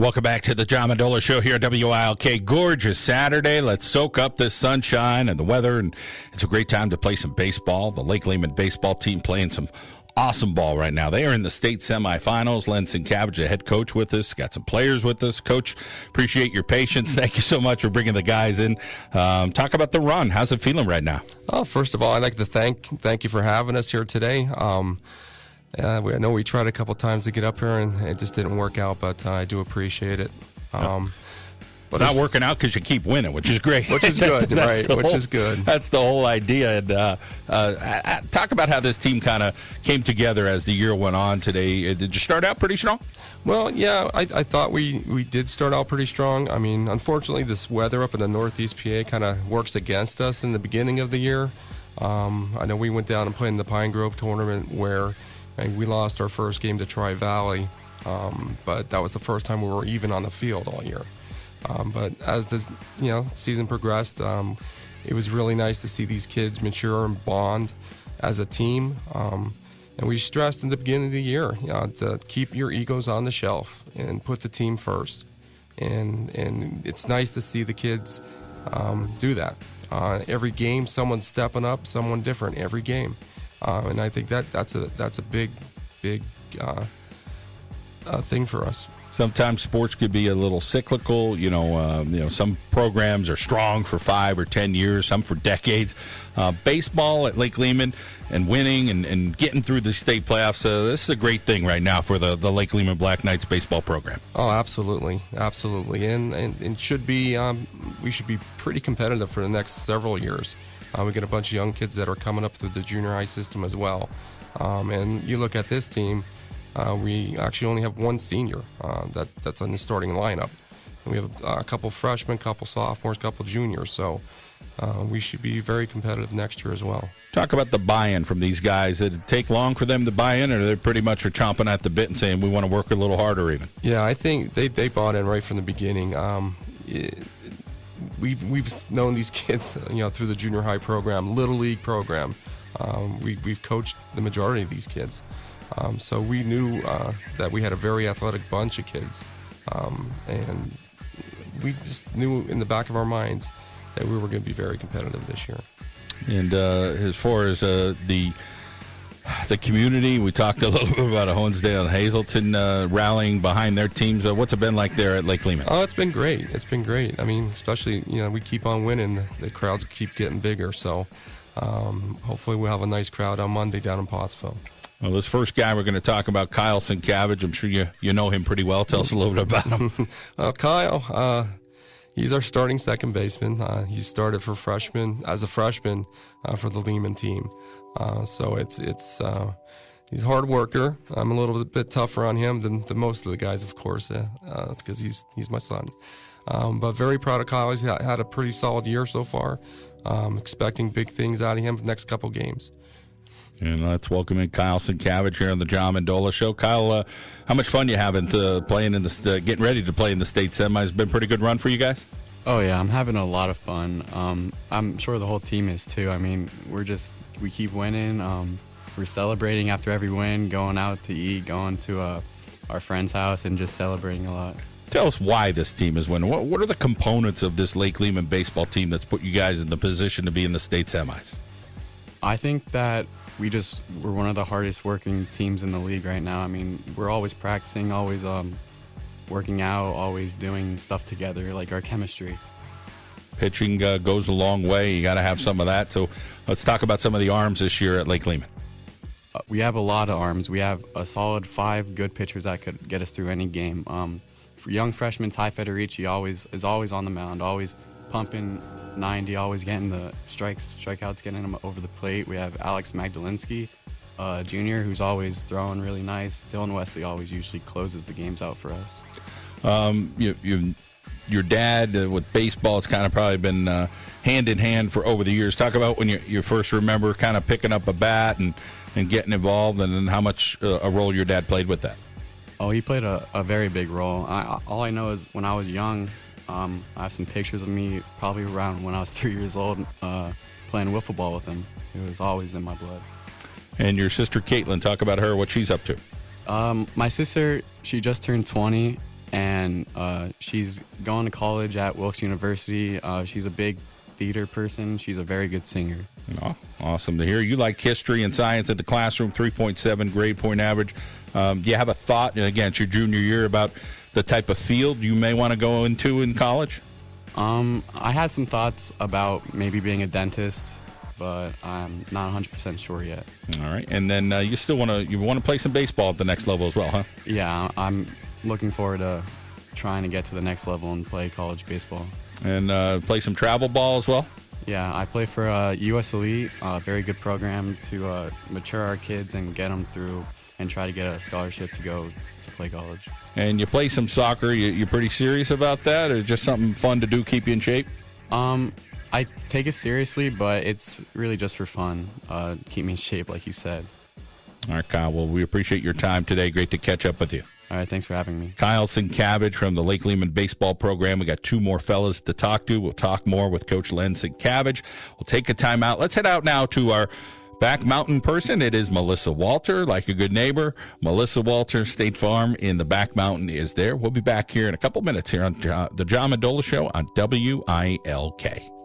Welcome back to the John Mendola Show here at WILK. Gorgeous Saturday. Let's soak up this sunshine and the weather, and it's a great time to play some baseball. The Lake Lehman Baseball Team playing some awesome ball right now. They are in the state semifinals. Len Sincavage, the head coach, with us. Got some players with us. Coach, appreciate your patience. Thank you so much for bringing the guys in. Talk about the run. How's it feeling right now? Oh, first of all, I'd like to thank you for having us here today. I know we tried a couple times to get up here, and it just didn't work out, but I do appreciate it. But not working out because you keep winning, which is great. Which is good, right? Which is good. That's the whole idea. And talk about how this team kind of came together as the year went on today. Did you start out pretty strong? Well, yeah, I thought we did start out pretty strong. I mean, unfortunately, this weather up in the Northeast PA kind of works against us in the beginning of the year. I know we went down and played in the Pine Grove tournament where we lost our first game to Tri-Valley, but that was the first time we were even on the field all year. But as the season progressed, it was really nice to see these kids mature and bond as a team. And we stressed in the beginning of the year to keep your egos on the shelf and put the team first. And it's nice to see the kids do that. Every game, someone's stepping up, someone different every game. And I think that's a big thing for us. Sometimes sports could be a little cyclical. Some programs are strong for 5 or 10 years, some for decades. Baseball at Lake Lehman and winning and getting through the state playoffs, this is a great thing right now for the Lake Lehman Black Knights baseball program. Oh, absolutely. And should be we should be pretty competitive for the next several years. We got a bunch of young kids that are coming up through the junior high system as well. And you look at this team, we actually only have one senior that's on the starting lineup. And we have a couple freshmen, couple sophomores, couple juniors. So we should be very competitive next year as well. Talk about the buy-in from these guys. Did it take long for them to buy in, or they pretty much are chomping at the bit and saying we want to work a little harder even? Yeah, I think they bought in right from the beginning. We've known these kids, through the junior high program, little league program. We've coached the majority of these kids, so we knew that we had a very athletic bunch of kids, and we just knew in the back of our minds that we were going to be very competitive this year. And as far as the community, we talked a little bit about Honesdale and Hazelton rallying behind their teams. What's it been like there at Lake Lehman? Oh, it's been great. I mean, especially, we keep on winning. The crowds keep getting bigger. So hopefully we'll have a nice crowd on Monday down in Pottsville. Well, this first guy we're going to talk about, Kyle Sincavage. I'm sure you know him pretty well. Tell us a little bit about him. Kyle, he's our starting second baseman. He started as a freshman for the Lehman team. So he's a hard worker. I'm a little bit tougher on him than most of the guys, of course, because he's my son. But very proud of Kyle. He's had a pretty solid year so far. Expecting big things out of him for the next couple games. And let's welcome in Kyle Sincavage here on the John Mendola Show. Kyle, how much fun you having playing in getting ready to play in the state semis? Been a pretty good run for you guys? Oh yeah, I'm having a lot of fun. I'm sure the whole team is too. I mean, we keep winning. We're celebrating after every win, going out to eat, going to our friend's house, and just celebrating a lot. Tell us why this team is winning. What are the components of this Lake Lehman baseball team that's put you guys in the position to be in the state semis? I think that we're one of the hardest working teams in the league right now. I mean, we're always practicing, always working out, always doing stuff together, like our chemistry. Pitching goes a long way. You got to have some of that. So let's talk about some of the arms this year at Lake Lehman. We have a lot of arms. We have a solid 5 good pitchers that could get us through any game. For young freshman Ty Federici is always on the mound, always pumping 90, always getting the strikeouts, getting them over the plate. We have Alex Magdalinsky, junior, who's always throwing really nice. Dylan Wesley always usually closes the games out for us. Your dad with baseball, it's kind of probably been hand in hand for over the years. Talk about when you first remember kind of picking up a bat and getting involved, and then how much a role your dad played with that. Oh, he played a very big role. All I know is when I was young, I have some pictures of me probably around when I was 3 years old playing wiffle ball with him. It was always in my blood. And your sister Caitlin, talk about her, what she's up to. My sister, she just turned 20, and she's going to college at Wilkes University. She's a big theater person. She's a very good singer. Oh, awesome to hear. You like history and science at the classroom, 3.7 grade point average. Do you have a thought, again, it's your junior year, about the type of field you may want to go into in college? I had some thoughts about maybe being a dentist, but I'm not 100% sure yet. All right. And then you still want to play some baseball at the next level as well, huh? Yeah, I'm looking forward to trying to get to the next level and play college baseball. And play some travel ball as well? Yeah, I play for US Elite, a very good program to mature our kids and get them through and try to get a scholarship to go to play college. And you play some soccer. You pretty serious about that, or just something fun to do, keep you in shape? I take it seriously, but it's really just for fun, keep me in shape, like you said. All right, Kyle. Well, we appreciate your time today. Great to catch up with you. All right, thanks for having me. Kyle Sincavage from the Lake Lehman Baseball Program. We got two more fellas to talk to. We'll talk more with Coach Len Sincavage. We'll take a time out. Let's head out now to our Back Mountain person. It is Melissa Walter, like a good neighbor. Melissa Walter, State Farm in the Back Mountain, is there. We'll be back here in a couple minutes here on the John Mendola Show on WILK.